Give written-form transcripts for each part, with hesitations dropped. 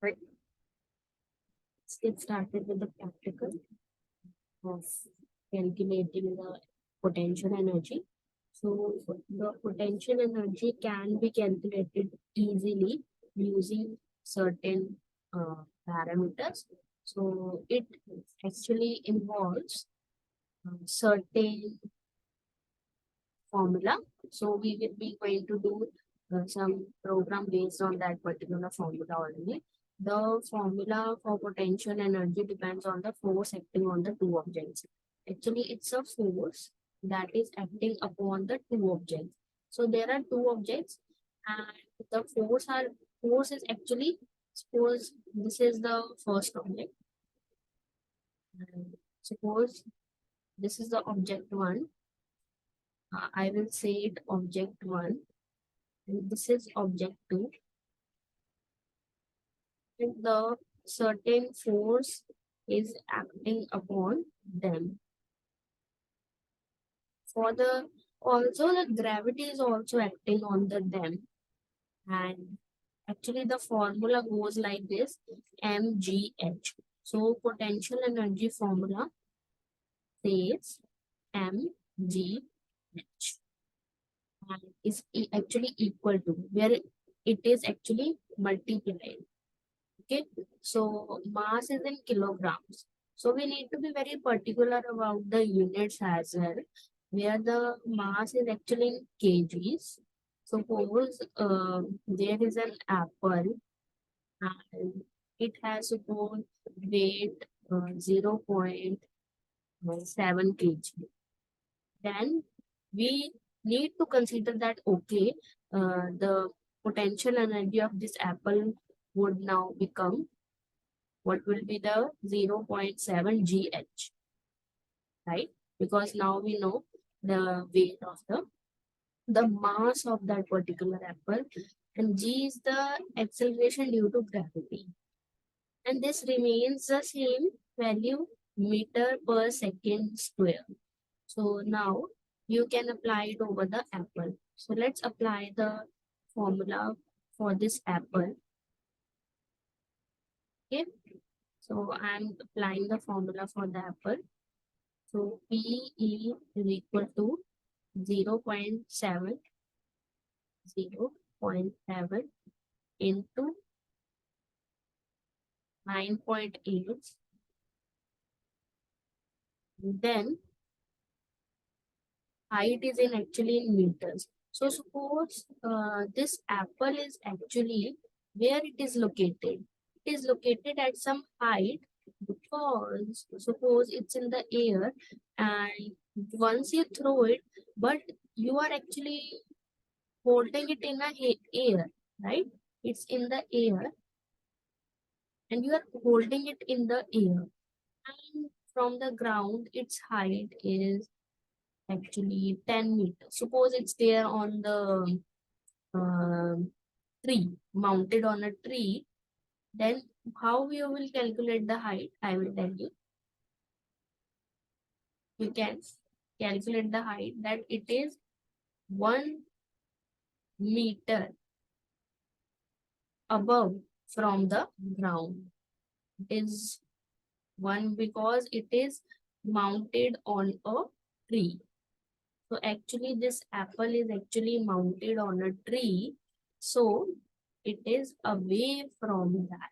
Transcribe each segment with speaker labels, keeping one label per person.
Speaker 1: Right. Let's get started with the practical of calculating the potential energy. So the potential energy can be calculated easily using certain parameters. So it actually involves certain formula. So we will be going to do some program based on that particular formula only. The formula for potential energy depends on the force acting on the two objects. Actually, it's a force that is acting upon the two objects. So there are two objects, and the force is actually, suppose this is the first object. And suppose this is the object one. I will say it object one, and this is object two, and the certain force is acting upon them. For the also the gravity is also acting on the them, and actually the formula goes like this: mgh. So potential energy formula says mgh, and is actually equal to, where it is actually multiplied. Okay, so mass is in kilograms. So we need to be very particular about the units as well, where the mass is actually in kgs. Suppose there is an apple and it has suppose weight 0.7 kg. Then we need to consider that, okay, the potential energy of this apple would now become, what will be the 0.7 gh, right? Because now we know the weight of the mass of that particular apple, and g is the acceleration due to gravity, and this remains the same value, meter per second square. So now you can apply it over the apple. So let's apply the formula for this apple. Okay, so I'm applying the formula for the apple. So PE is equal to 0.7 into 9.8. Then height is in actually in meters. So suppose this apple is actually where it is located. It is located at some height, because suppose it's in the air, and once you throw it, but you are actually holding it in a air, right? It's in the air, and you are holding it in the air. And from the ground, its height is actually 10 meters. Suppose it's there on the tree, mounted on a tree, then how you will calculate the height? I will tell you. You can calculate the height that it is 1 meter above from the ground. It is 1 because it is mounted on a tree. So actually this apple is actually mounted on a tree. So it is away from that.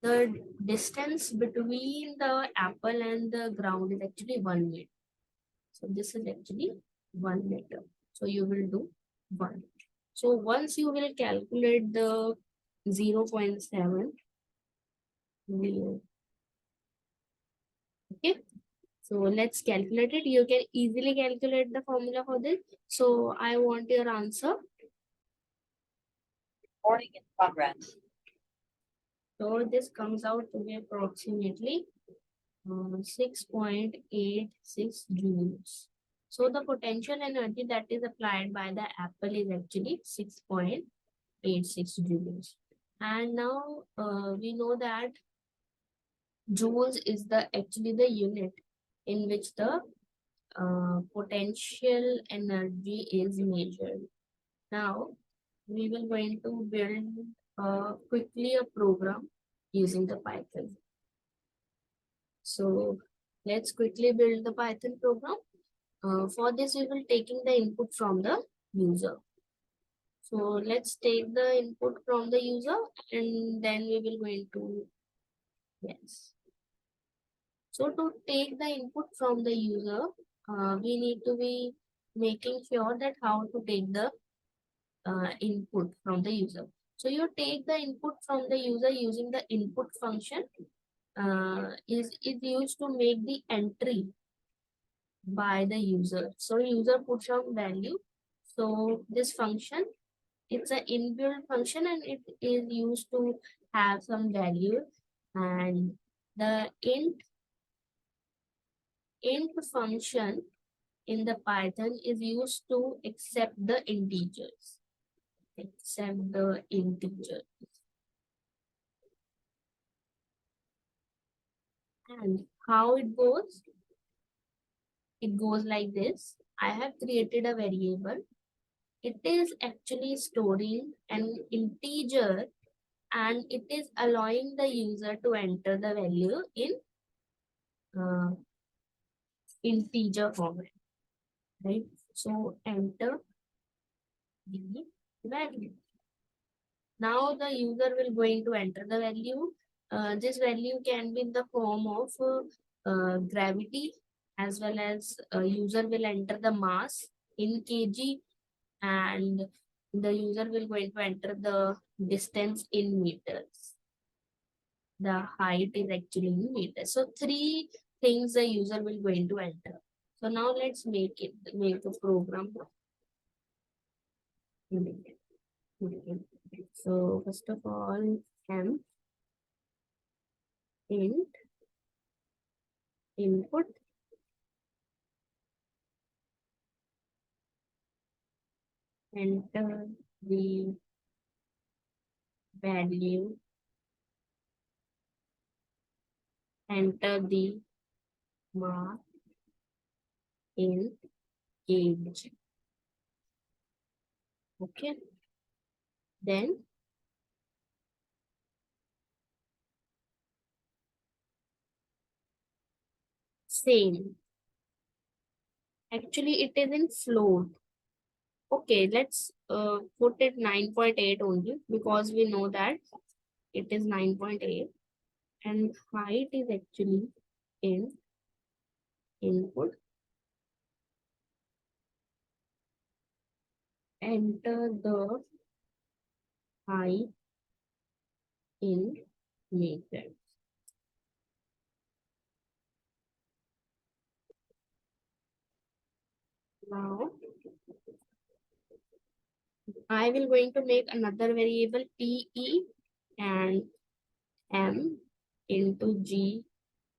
Speaker 1: The distance between the apple and the ground is actually 1 meter. So this is actually 1 meter. So you will do 1. So once you will calculate the 0.7, okay. So let's calculate it. You can easily calculate the formula for this. So I want your answer.
Speaker 2: Recording in progress.
Speaker 1: So this comes out to be approximately 6.86 joules. So the potential energy that is applied by the apple is actually 6.86 joules. And now we know that joules is the actually the unit in which the potential energy is measured. Now we will going to build quickly a program using the Python. So let's quickly build the Python program. For this, we will taking the input from the user. So let's take the input from the user and then we will going to, yes. So to take the input from the user, we need to be making sure that how to take the input from the user. So you take the input from the user using the input function is used to make the entry by the user. So user puts some value. So this function, it's an inbuilt function and it is used to have some value. And the int function in the Python is used to accept the integers. Accept the integer. And how it goes? It goes like this. I have created a variable. It is actually storing an integer and it is allowing the user to enter the value in uh, integer format, right? So enter the value. Now the user will going to enter the value. This value can be in the form of gravity, as well as user will enter the mass in kg, and the user will going to enter the distance in meters. The height is actually in meters. So three things the user will going to enter. So now let's make a program. So first of all, m int input enter the value, enter the mark in kg. Okay, then same. Actually, it is in float. Okay, let's put it 9.8 only because we know that it is 9.8 and height is actually in input. Enter the height in meters. Now I will going to make another variable PE and M into G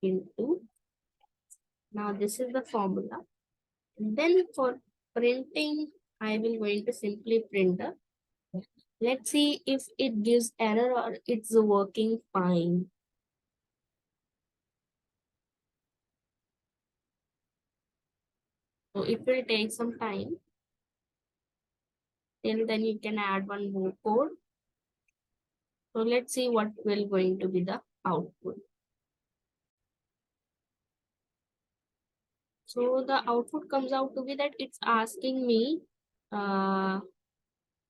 Speaker 1: into. Now this is the formula. And then for printing, I will going to simply print the. Let's see if it gives error or it's working fine. So it will take some time. Till then you can add one more code. So let's see what will going to be the output. So the output comes out to be that it's asking me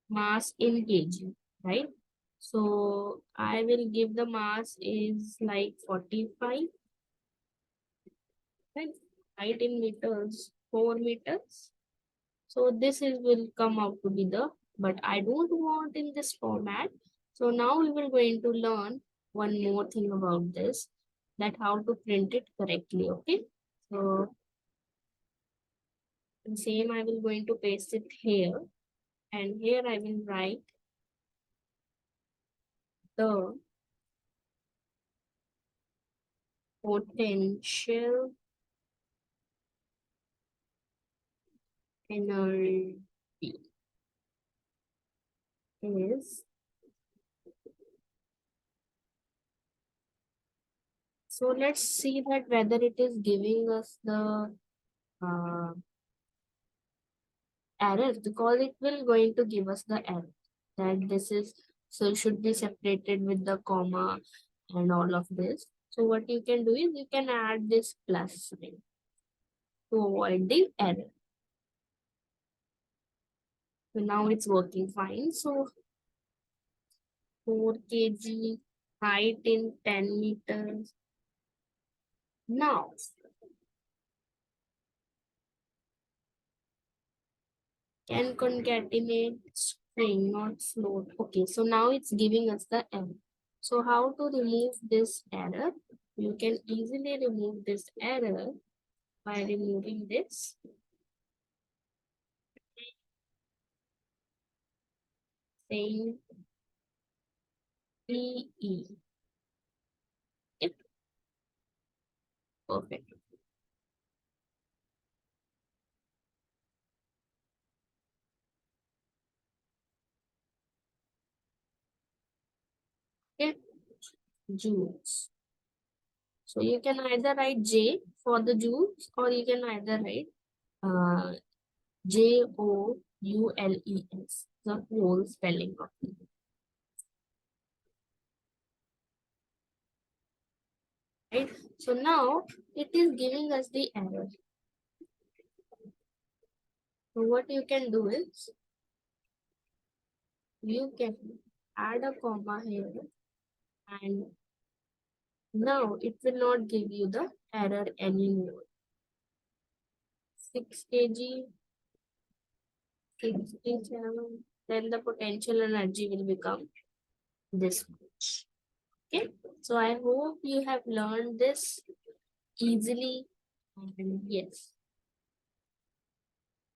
Speaker 1: mass in kg, right? So I will give the mass is like 45, right? Height in meters, 4 meters. So this is will come out to be the, but I don't want in this format. So now we will going to learn one more thing about this, that how to print it correctly, okay? So the same I will going to paste it here, and here I will write the potential energy is. So let's see that whether it is giving us the uh, error because it will going to give us the error that this is so should be separated with the comma and all of this. So what you can do is you can add this plus sign to avoid the error. So now it's working fine. So 4 kg, height in 10 meters. Now can concatenate string, not float. Okay, so now it's giving us the error. So how to remove this error? You can easily remove this error by removing this saying PE. Yep, perfect. Okay, joules. So you can either write J for the joules or you can either write uh, JOULES, the whole spelling of it. Right? So now it is giving us the error. So what you can do is you can add a comma here and now it will not give you the error anymore. 6 kg, 67, then the potential energy will become this much. Okay, so I hope you have learned this easily and yes,